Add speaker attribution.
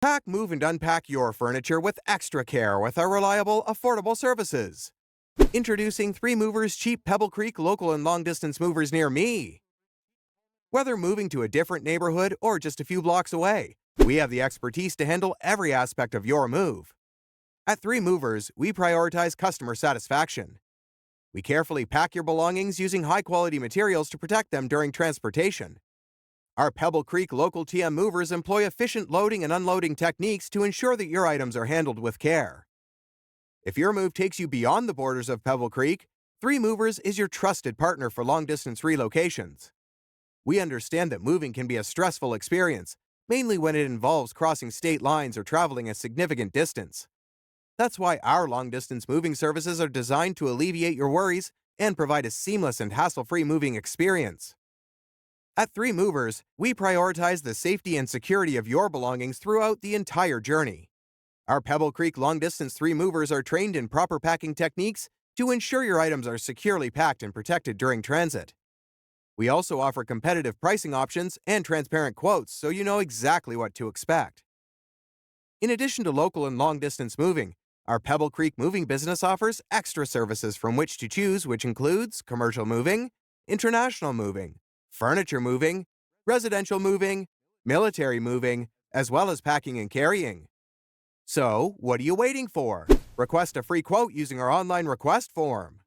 Speaker 1: Pack, move, and unpack your furniture with extra care with our reliable, affordable services. Introducing 3 Movers Cheap Pebble Creek local and long-distance movers near me. Whether moving to a different neighborhood or just a few blocks away, we have the expertise to handle every aspect of your move. At 3 Movers, we prioritize customer satisfaction. We carefully pack your belongings using high-quality materials to protect them during transportation. Our Pebble Creek local TM movers employ efficient loading and unloading techniques to ensure that your items are handled with care. If your move takes you beyond the borders of Pebble Creek, 3 Movers is your trusted partner for long-distance relocations. We understand that moving can be a stressful experience, mainly when it involves crossing state lines or traveling a significant distance. That's why our long-distance moving services are designed to alleviate your worries and provide a seamless and hassle-free moving experience. At 3 Movers, we prioritize the safety and security of your belongings throughout the entire journey. Our Pebble Creek long-distance 3 Movers are trained in proper packing techniques to ensure your items are securely packed and protected during transit. We also offer competitive pricing options and transparent quotes so you know exactly what to expect. In addition to local and long-distance moving, our Pebble Creek moving business offers extra services from which to choose, which includes commercial moving, international moving, furniture moving, residential moving, military moving, as well as packing and carrying. So, what are you waiting for? Request a free quote using our online request form.